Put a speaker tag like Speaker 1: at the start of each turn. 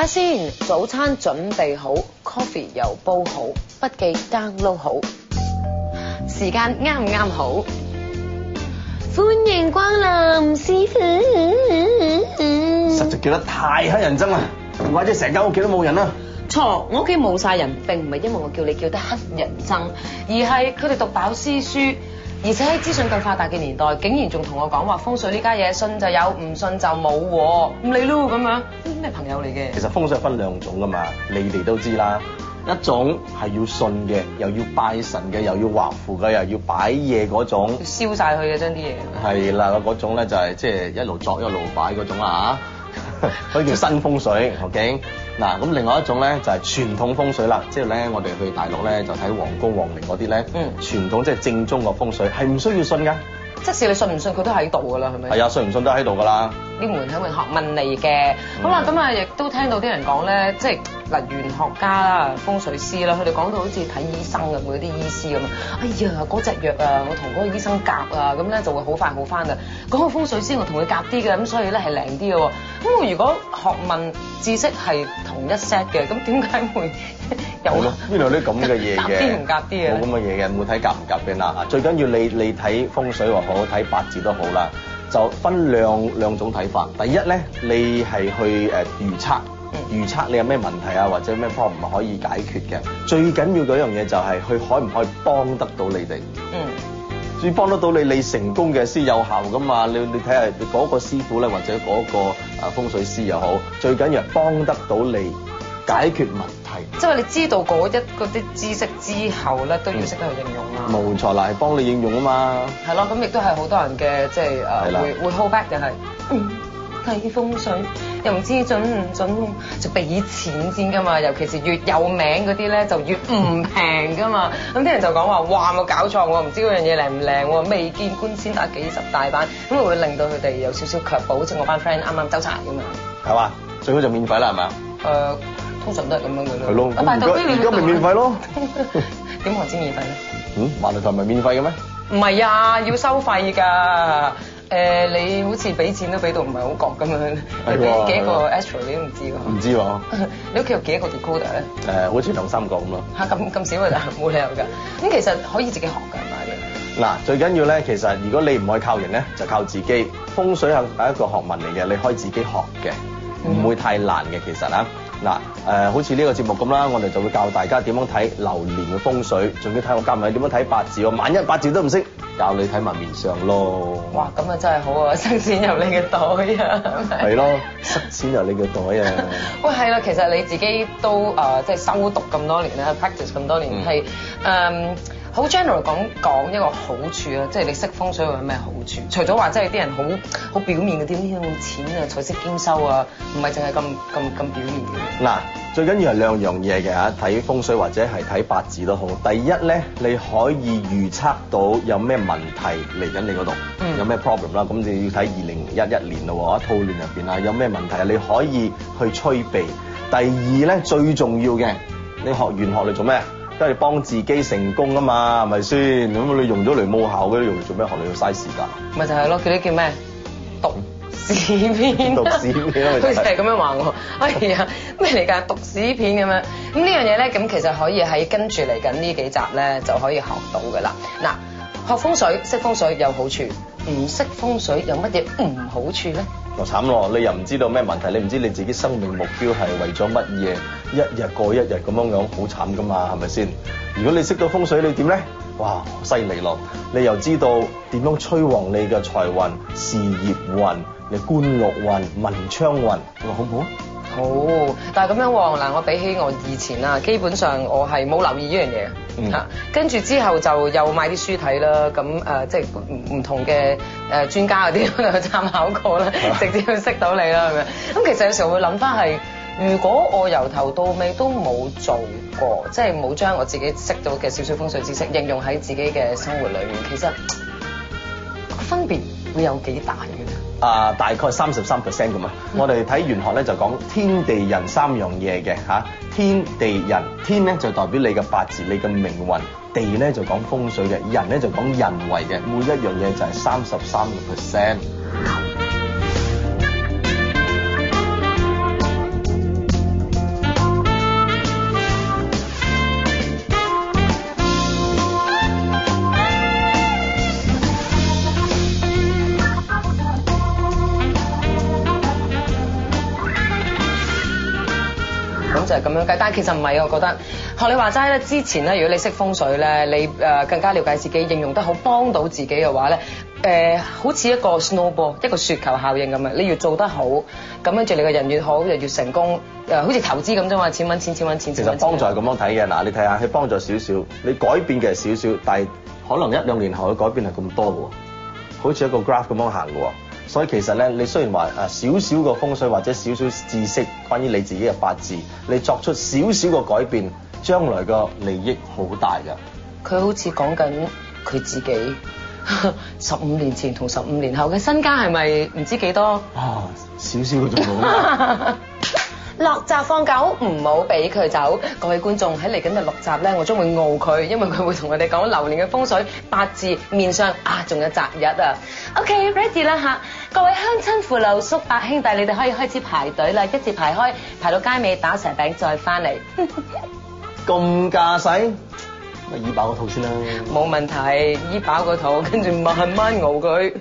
Speaker 1: 下先，早餐準備好 ，coffee 又煲好，筆記 download 好，時間啱唔啱好？歡迎光臨，師傅。
Speaker 2: 實在叫得太乞人憎啦，唔怪之成間屋企都冇人啦。
Speaker 1: 錯，我屋企冇晒人，並唔係因為我叫你叫得乞人憎，而係佢哋讀飽詩書，而且喺資訊咁發達嘅年代，竟然仲同我講話風水呢家嘢信就有，唔信就冇喎，唔理咯咁樣，咩朋友嚟嘅？
Speaker 2: 其實風水分兩種噶嘛，你哋都知啦。一種係要信嘅，又要拜神嘅，又要畫符嘅，又要擺嘢嗰種。
Speaker 1: 要燒晒佢嘅將啲嘢。
Speaker 2: 係啦，嗰種咧就係即係一路作一路擺嗰種啦嚇，嗰啲叫新風水。OK，嗱咁另外一種咧就係傳統風水啦，即係咧我哋去大陸咧就睇皇宮皇陵嗰啲咧，傳統即係正宗嘅風水係唔需要信㗎。
Speaker 1: 即使你信唔信，佢都喺度㗎啦，係咪？
Speaker 2: 係啊，信唔信都喺度㗎啦。
Speaker 1: 呢門係門學問嚟嘅。好啦，咁啊亦都聽到啲人講咧，即係嗱玄學家啦、風水師啦，佢哋講到好似睇醫生咁，嗰啲醫師咁啊，哎呀嗰隻藥啊，我同嗰個醫生夾啊，咁咧就會好快好翻㗎。嗰個風水師我同佢夾啲嘅，咁所以咧係靈啲嘅喎。咁如果學問知識係同一 set 嘅，咁點解會有
Speaker 2: 邊度有啲咁嘅嘢嘅？
Speaker 1: 夾啲唔夾啲啊？
Speaker 2: 冇咁嘅嘢嘅，冇睇夾唔夾嘅嗱。最緊要你睇風水又好，睇八字都好啦，就分兩種睇法。第一咧，你係去預測你有咩問題啊，或者咩 problem 可以解決嘅。最緊要嗰樣嘢就係佢可唔可以幫得到你哋。至於幫得到你，你成功嘅先有效噶嘛。你睇下嗰個師傅咧，或者嗰個風水師又好，最緊要係幫得到你解決問題。
Speaker 1: 即係你知道嗰啲知識之後咧，都要識得去應用啦。
Speaker 2: 冇錯啦，係幫你應用啊嘛。
Speaker 1: 係咯，咁亦都係好多人嘅即係會 hold back 嘅係。睇風水又唔知準唔準，就俾錢先㗎嘛。尤其是越有名嗰啲咧，就越唔平㗎嘛。咁啲人就講話，哇冇搞錯喎，唔知嗰樣嘢靚唔靚喎，未見官先打幾十大板，咁會令到佢哋有少少卻步，好似我班 friend 啱啱周柴咁樣。
Speaker 2: 係嘛？最好就免費啦，係咪啊？
Speaker 1: 通常都係咁樣嘅咯。
Speaker 2: 係咯，而家咪免費咯。
Speaker 1: 點何止免費咧？
Speaker 2: 萬利台唔係免費嘅咩？唔
Speaker 1: 係啊，要收費㗎。你好似俾錢都俾到唔係好覺咁樣，你幾個 Astro 你都唔知喎。
Speaker 2: 唔知喎。
Speaker 1: 你屋企有幾多個 decoder 咧？
Speaker 2: 好似2、3個咁咯。
Speaker 1: 嚇咁少㗎咋？冇理由㗎。咁其實可以自己學㗎，係咪？
Speaker 2: 嗱，最緊要咧，其實如果你唔可以靠人咧，就靠自己。風水係一個學問嚟嘅，你可以自己學嘅，唔會太難嘅其實啊。嗱，好似呢個節目咁啦，我哋就會教大家點樣睇流年嘅風水，仲要睇我教埋你點樣睇八字喎。萬一八字都唔識，教你睇埋面相咯。
Speaker 1: 哇，咁啊真係好啊，塞錢入你嘅袋啊！
Speaker 2: 係咯，塞錢入你嘅袋啊！
Speaker 1: 喂，係啦，其實你自己都即係修讀咁多年啦 ，practice 咁多年係好 general 講一個好處啊，即係你識風水會有咩好處？除咗話即係啲人好表面嘅啲錢啊、財色兼收啊，唔係淨係咁表面嘅。
Speaker 2: 嗱，最緊要係兩樣嘢嘅嚇，睇風水或者係睇八字都好。第一咧，你可以預測到有咩問題嚟緊你嗰度，有咩 problem 啦。咁你要睇2011年咯喎，兔年入邊啊，有咩問題你可以去趨避。第二咧，最重要嘅，你學玄學嚟做咩？都係幫自己成功啊嘛，係咪先？咁你用咗嚟冇效嘅，用嚟做咩？學你要嘥時間。
Speaker 1: 咪就係咯，佢啲叫咩？讀史片。讀史片佢成日咁樣話我。哎呀，咩嚟㗎？讀史片咁樣。咁呢樣嘢咧，咁其實可以喺跟住嚟緊呢幾集咧就可以學到㗎啦。嗱，學風水識風水有好處，唔識風水有乜嘢唔好處咧？
Speaker 2: 就慘咯！你又唔知道咩問題，你唔知你自己生命目標係為咗乜嘢，一日過一日咁樣好慘噶嘛，係咪先？如果你識到風水，你點咧？哇，犀利咯！你又知道點樣催旺你嘅財運、事業運、你官祿運、文昌運，好唔好啊？
Speaker 1: 好，但係咁樣喎，嗱，我比起我以前啊，基本上我係冇留意呢樣嘢嚇，跟住之後就又買啲書睇啦，咁即係唔同嘅專家嗰啲可能去參考過啦，直接去識到你啦，係咪？咁其實有時候會諗翻係，如果我由頭到尾都冇做過，即係冇將我自己識到嘅少少風水知識應用喺自己嘅生活裏面，其實個分別會有幾大嘅？
Speaker 2: 大概33%咁啊！我哋睇玄學咧就講天地人3樣嘢嘅嚇，天地人，天咧就代表你嘅八字、你嘅命運，地咧就講風水嘅，人咧就講人為嘅，每一樣嘢就係33%。
Speaker 1: 咁樣計，但係其實唔係，我覺得學你話齋咧，之前咧如果你識風水咧，你更加了解自己，應用得好，幫到自己嘅話咧，好似一個 snowball 一個雪球效應咁樣，你越做得好，咁跟住你個人越好，就越成功。好似投資咁啫嘛，錢揾錢，錢揾錢。
Speaker 2: 其實幫助係咁樣睇嘅，嗱你睇下佢幫助少少，你改變嘅係少少，但係可能1-2年後嘅改變係咁多嘅喎，好似一個 graph 咁樣行嘅喎。所以其實咧，你雖然話少少個風水或者少少知識關於你自己嘅八字，你作出少少個改變，將來個利益好大㗎。
Speaker 1: 佢好似講緊佢自己15年前同15年後嘅身家係咪唔知幾多？
Speaker 2: 啊，少少嘅仲冇。
Speaker 1: 落閘放狗，唔好俾佢走。各位觀眾喺嚟緊嘅6集咧，我將會傲佢，因為佢會同我哋講流年嘅風水、八字、面相啊，仲有擇日啊。OK，ready 啦嚇！各位鄉親父老、叔伯兄弟，你哋可以開始排隊啦，一字排開，排到街尾打蛇餅再翻嚟。
Speaker 2: 咁架勢，咪醫飽個肚先啦。
Speaker 1: 冇問題，醫飽個肚，跟住慢慢熬佢。